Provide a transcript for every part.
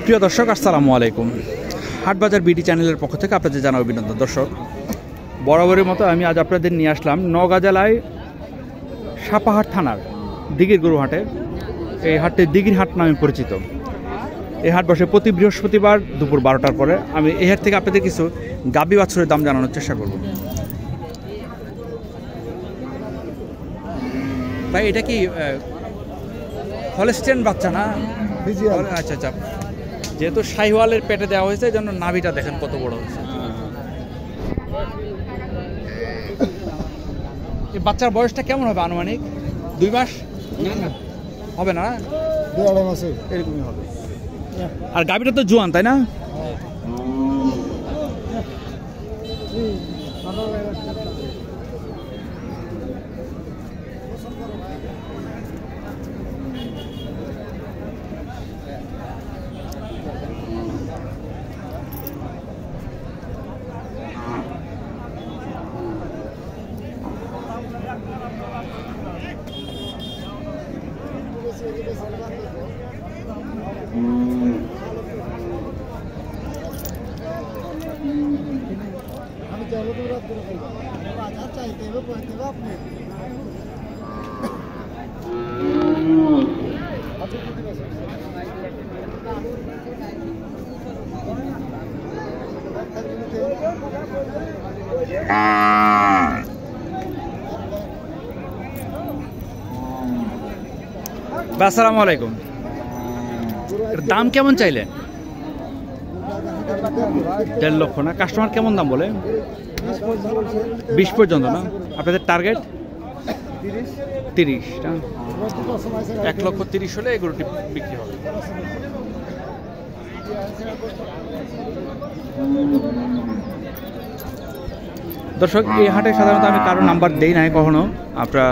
প্রিয় দর্শক আসসালামু আলাইকুম। হাটবাজার বিডি চ্যানেলের পক্ষ থেকে আপনাদের জানাই অভিনন্দন। দর্শক, বরাবরের মতো আমি আজ আপনাদের নিয়ে আসলাম নওগাঁ জেলায় সাপাহাট থানার দিঘির গরু হাটে। এই হাটটি দিঘির হাট নামে পরিচিত। এই হাট বসে প্রতি বৃহস্পতিবার দুপুর 12টার পরে। আমি এই হাট থেকে আপনাদের কিছু গাভী বাছুরের দাম জানানোর চেষ্টা করব। ভাই, এটা কি হলস্টেইন বাচ্চা না? আচ্ছা আচ্ছা, যেহেতু শাহিওয়ালের পেটে দেওয়া হয়েছে, এই জন্য নাভিটা দেখেন কত বড় হয়েছে। এই বাচ্চার বয়সটা কেমন হবে আনুমানিক? 2 মাস হবে না? 2-2.5 মাসে এরকমই হবে। আর গাভীটা তো জোয়ান, তাই না? আসসালামু আলাইকুম। দাম কেমন চাইলেন? 1.5 লক্ষ না? কাস্টমার কেমন দাম বলে? 20 পর্যন্ত না? আপনাদের টার্গেট 30 না? 1,30,000 হলে এই গরুটি বিক্রি হবে। দর্শক, এই হাটে সাধারণত আমি কারো নাম্বার দেই নাই কখনো। আপনারা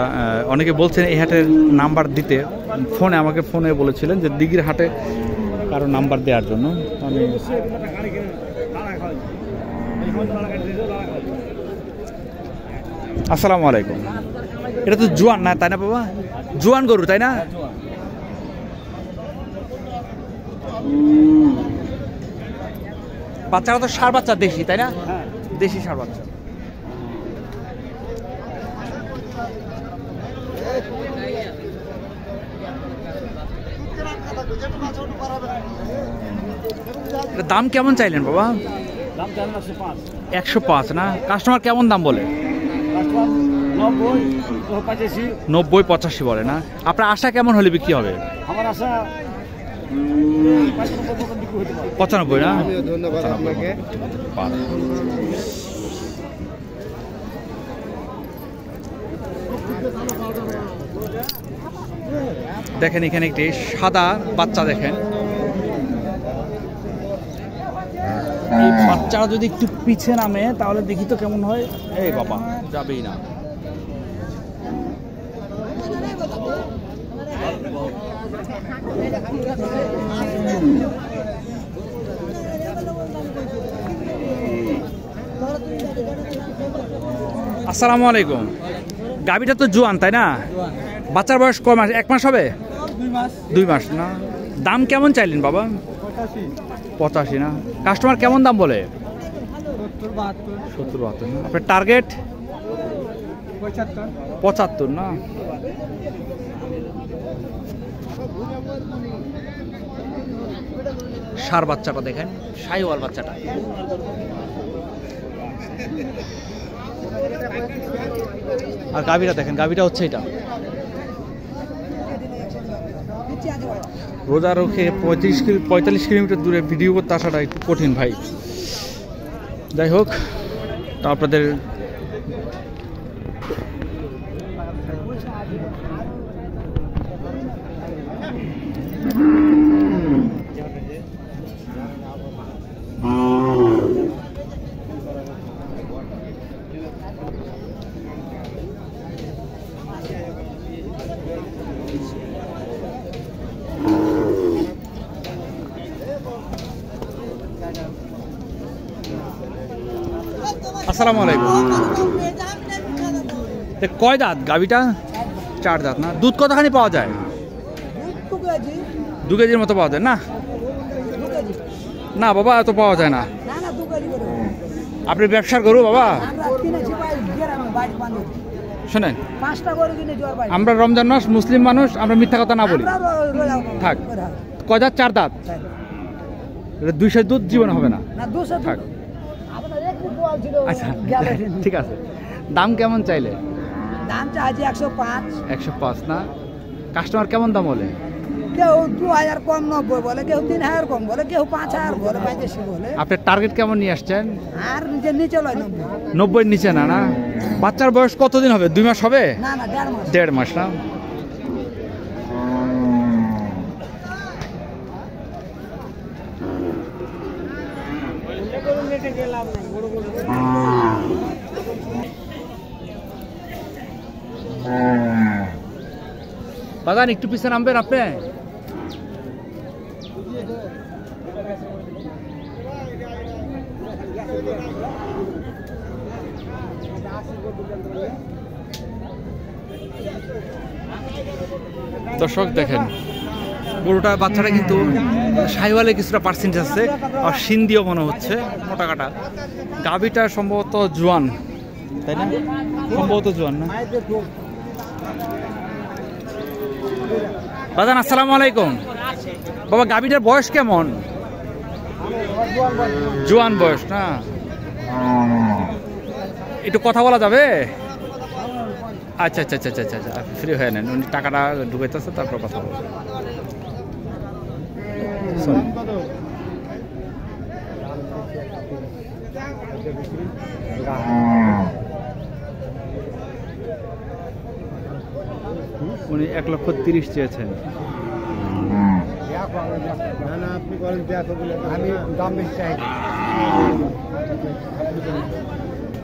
অনেকে বলছেন এই হাটের নাম্বার দিতে। আমাকে ফোনে বলেছিলেন যে দিঘির হাটে কারো নাম্বার দেওয়ার জন্য। আমি আসসালামু আলাইকুম। এটা তো জোয়ান না, তাই না বাবা? জোয়ান গরু, তাই না? বাচ্চারা তো ষাঁড় বাচ্চা, দেশি, তাই না? দেশি ষাঁড় বাচ্চা। দাম কেমন চাইলেন বাবা? 105 না? কাস্টমার কেমন দাম বলে? 90-85 বলে না? আপনার আশা কেমন হলে বিক্রি হবে? আমার আশা 95 না? ধন্যবাদ আপনাকে। দেখেন এখানে একটি সাদা বাচ্চা দেখেন। এই বাচ্চারা যদি একটু পিছে নামে তাহলে দেখি তো কেমন হয়। এই বাবা, যাবেই না। আসসালামু আলাইকুম। গাভীটা তো জোয়ান, তাই না? বাচ্চার বয়স কয় মাস? 1 মাস হবে? 2 মাস না? দাম কেমন চাইলেন বাবা? 85 না? কাস্টমার কেমন দাম বলে? 70-72 না? আপনার টার্গেট 75 না? ষাঁড় বাচ্চাটা দেখেন, শাহিওয়াল বাচ্চাটা। আর গাভীটা দেখেন, গাভীটা হচ্ছে এটা। রোজা রোখে 45 কিলোমিটার দূরে ভিডিও করতে আসাটা একটু কঠিন ভাই। যাই হোক, তো আপনাদের আসসালামু আলাইকুম। কয় দাঁত গাভীটা? 4 দাঁত না? দুধ কতখানি পাওয়া যায়? 2 কেজি। 2 কেজির মতো পাওয়া যায় না? না বাবা, এত পাওয়া যায় না। না না 2 কেজি করে আপনি ব্যবসার গরু বাবা? আমরা কিনেছি ভাই গ্রামে বাড়ি বান্ধব শোনেন, 5টা গরু কিনে জোর ভাই। আমরা রমজান মাস, মুসলিম মানুষ, আমরা মিথ্যা কথা না বলি। থাক। কয় দাঁত? 4 দাঁত। এটা 200 দুধ জীবন হবে না। না 200 থাক। আপনার একটু দোয়াল ছিল। আচ্ছা ঠিক আছে। দাম কেমন চাইলে? দাম চাইছি 105। 105 না? কাস্টমার কেমন দাম বলে? কেউ 2000 কম 90 বলে, কেউ 3000 কম বলে, কেউ 5000 বলে, 85 বলে। আপনার টার্গেট কেমন নিয়ে আসছেন? আর নিচে নিচে লয় 90। 90 নিচে না? না। বাচ্চার বয়স কতদিন হবে? 2 মাস হবে? না না 1.5 মাস। 1.5 মাস না? বাগান একটু পিছনে নামবেন আপনি। দর্শক দেখেন, গরুটা বাচ্চাটা কিন্তু সাইওয়ালে কিছুটা পার্সেন্টেজ আছে, আর সিন্ধিও মনে হচ্ছে মোটা কাটা। গাভীটা সম্ভবত জোয়ান, তাই না? সম্ভবত জোয়ান না? বাজান আসসালামু আলাইকুম। বাবা, গাভীটার বয়স কেমন? জোয়ান বয়স না? একটু কথা বলা যাবে? আচ্ছা আচ্ছা আচ্ছা আচ্ছা আচ্ছা, ফ্রি হয়ে নেন, উনি টাকাটা ঢুকাইতেছে, তারপর কথা বলবো। উনি 1,30,000 চেয়েছেন। না না, আপনি বলেন আমি দাম বেশি চাই।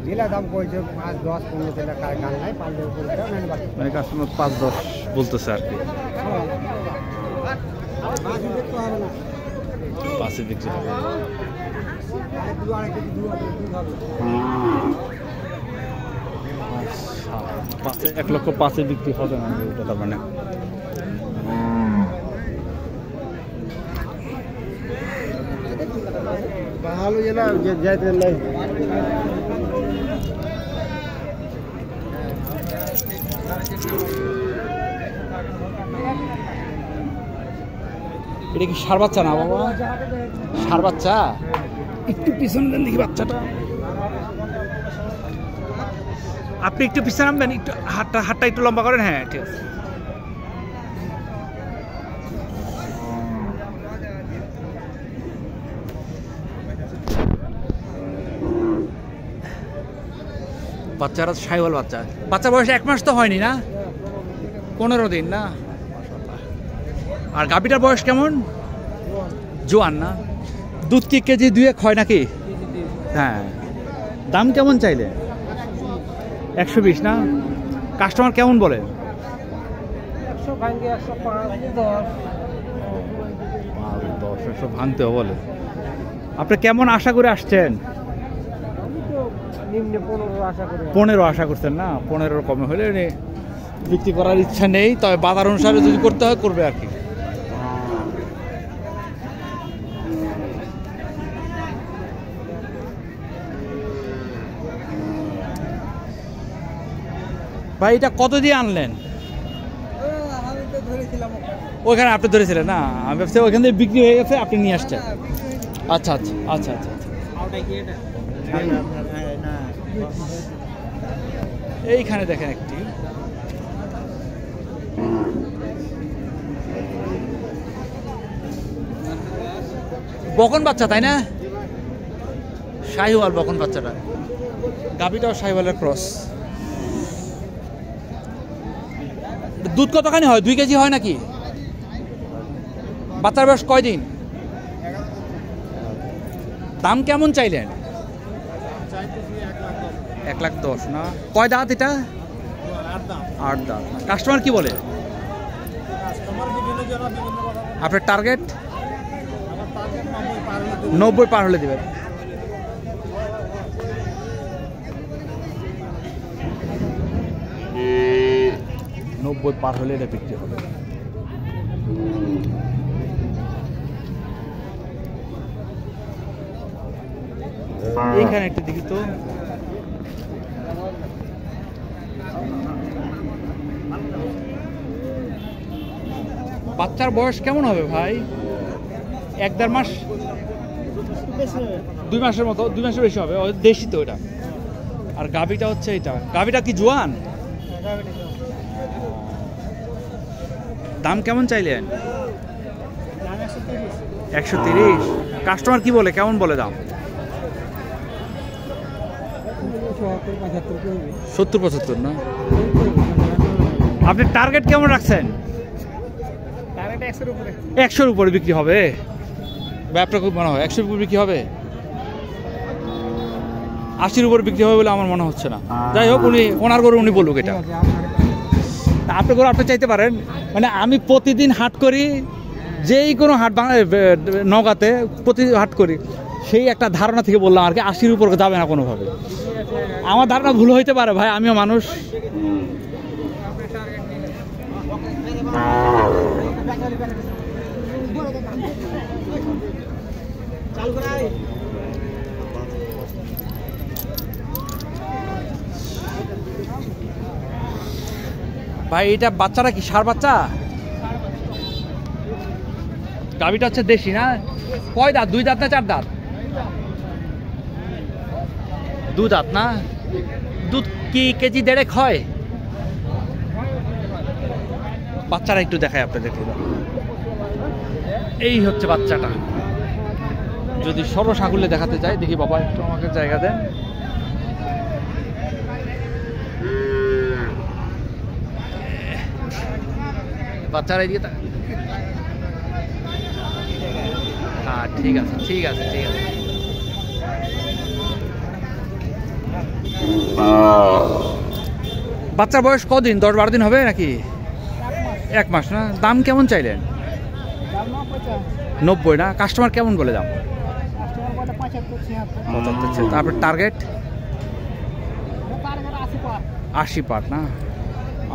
জেলা দাম কইছে 5, 10, 15 টাকা গান নাই, 5 উপরে দাও না বাকি। মানে কাস্টমার 5-10 বলতেছে আর কি। 5 বিক্রি হবে। 1,05,000 বিক্রি হবে না, তার মানে। ভালো জেলা যাইতে নাই। এটা কি ষাঁড় বাচ্চা না বাবা? ষাঁড় বাচ্চা? একটু পিছনে দেন দেখি বাচ্চাটা। আপনি একটু পিছনে নামবেন, একটু হাতটা একটু লম্বা করেন। হ্যাঁ ঠিক আছে। বাচ্চারা সাইওয়াল বাচ্চা। বাচ্চার বয়স 1 মাস তো হয়নি না? 15 দিন না? আর গাভীটার বয়স কেমন? জোয়ান না? দুধ কি কেজি 2 হয় নাকি? হ্যাঁ। দাম কেমন চাইলে? 120 না? কাস্টমার কেমন বলে? 100 ভাঙে 105 10। 10 ভাঙতেও বলে। আপনি কেমন আশা করে আসছেন? আমি তো নিম্নে 15 আশা করি। 15 আশা করছেন না? 15 কমে হলে বিক্রি করার ইচ্ছা নেই, তবে বাজার অনুসারে যদি করতে হয় করবে আর কি। ভাই এটা কত দিয়ে আনলেন? আমি তো ধরেছিলাম ওইখানে আপনি ধরেছিলেন না? আমি ভাবছি ওইখান থেকে বিক্রি হয়ে গেছে, আপনি নিয়ে আসছেন। আচ্ছা আচ্ছা আচ্ছা আচ্ছা আচ্ছা। এইখানে দেখেন একটি বকন বাচ্চা, তাই না? শাহিওয়াল বকন বাচ্চাটা। গাভীটাও শাহিওয়ালের ক্রস। দুধ কতখানি হয়? 2 কেজি হয় নাকি? বাচ্চার বয়স কয়দিন? দাম কেমন চাইলেন? 1,10,000 না? কয় দাঁত এটা? 8 দাঁত। কাস্টমার কি বলে? আপনার টার্গেট 90 পার হলে দেবেন। নব্বই পার হলে এটা বিক্রি হবে। এইখানে একটা দেখি তো, বাচ্চার বয়স কেমন হবে ভাই? 1-1.5 মাস, 2 মাসের মতো, 2 মাসের বেশি হবে। দেশি তো এটা। আর গাভিটা হচ্ছে এটা। গাভিটা কি জোয়ান? দাম কেমন চাইলেন? 130। কাস্টমার কি বলে, কেমন বলে দাম? 70-75 না? আপনি টার্গেট কেমন রাখছেন? 100-র উপরে বিক্রি হবে? ব্যবসা খুব মনে হয় 100-র উপরে বিক্রি হবে, 80-র উপরে বিক্রি হবে বলে আমার মনে হচ্ছে না। যাই হোক, ওনার গরু উনি বলুক এটা। আপনি গরু আপনি চাইতে পারেন, মানে আমি প্রতিদিন হাট করি, যেই কোনো হাট নওগাঁতে প্রতিদিন হাট করি, সেই একটা ধারণা থেকে বললাম আর কি 80-র উপরে যাবে না কোনোভাবে। আমার ধারণা ভুল হইতে পারে ভাই, আমিও মানুষ। ভাই এটা বাচ্চাটা কি ষাঁড় বাচ্চা? গাভিটা হচ্ছে দেশি না? কয় দাঁত? 2 দাঁত না 4 দাঁত? 2 দাঁত না? দুধ কি কেজি 1.5 হয়? বাচ্চারা একটু দেখায় আপনাদেরকে। এই হচ্ছে বাচ্চাটা। যদি সর্বসাকুল্যে দেখাতে চাই, দেখি বাবা একটু আমাকে জায়গা দেন। বাচ্চারা এদিকে, হ্যাঁ ঠিক আছে ঠিক আছে ঠিক আছে। বাচ্চার বয়স কদিন? 10-12 দিন হবে নাকি? 1 মাস না? দাম কেমন চাইলেন? 90 না? কাস্টমার কেমন বলে দাম? 75। তারপর টার্গেট 80 পার না?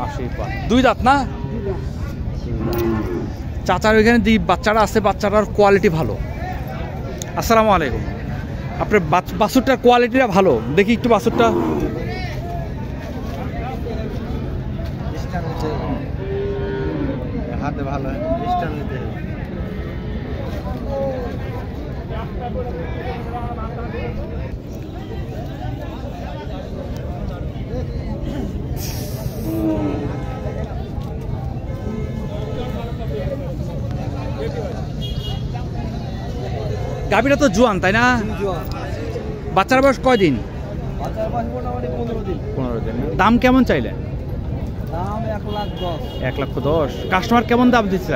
80 পার। 2 দাঁত না? চাচার ওইখানে বাচ্চারা আছে, বাচ্চাটার কোয়ালিটি ভালো। আসসালামু আলাইকুম। আপনার বাছুরটার কোয়ালিটিটা ভালো, দেখি একটু বাছুরটা। হাতে ভালো গাভীটা তো জোয়ান তাই না? বাচ্চার বয়স কয়দিন? 15 দিন। দাম কেমন চাইলেন? দাম 1,10,000। 1,10,000। কাস্টমার কেমন দাম দিচ্ছে?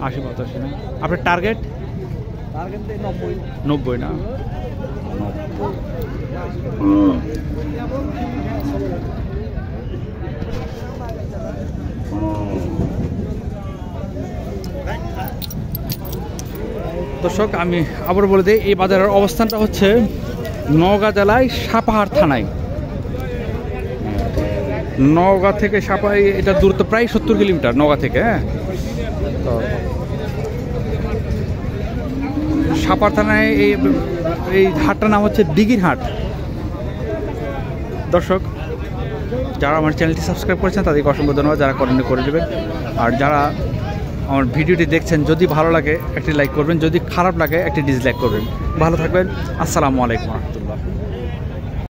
80-85 না? আপনার টার্গেট? 90 না? দর্শক আমি আবার বলে দিই, এই বাজারের অবস্থানটা হচ্ছে নওগাঁ জেলায় সাপাহার থানায়। নওগাঁ থেকে সাপাহার এটা দূরত্ব প্রায় 70 কিলোমিটার নওগাঁ থেকে। হ্যাঁ, তো সাপাহার থানায় এই হাটটার নাম হচ্ছে দিঘির হাট। দর্শক যারা আমার চ্যানেলটি সাবস্ক্রাইব করেছেন তাদেরকে অসংখ্য ধন্যবাদ, যারা করেননি করে দেবেন। আর যারা আমার ভিডিওটি দেখছেন, যদি ভালো লাগে একটি লাইক করবেন, যদি খারাপ লাগে একটি ডিসলাইক করবেন। ভালো থাকবেন। আসসালামু আলাইকুম রহমতুল্লাহ।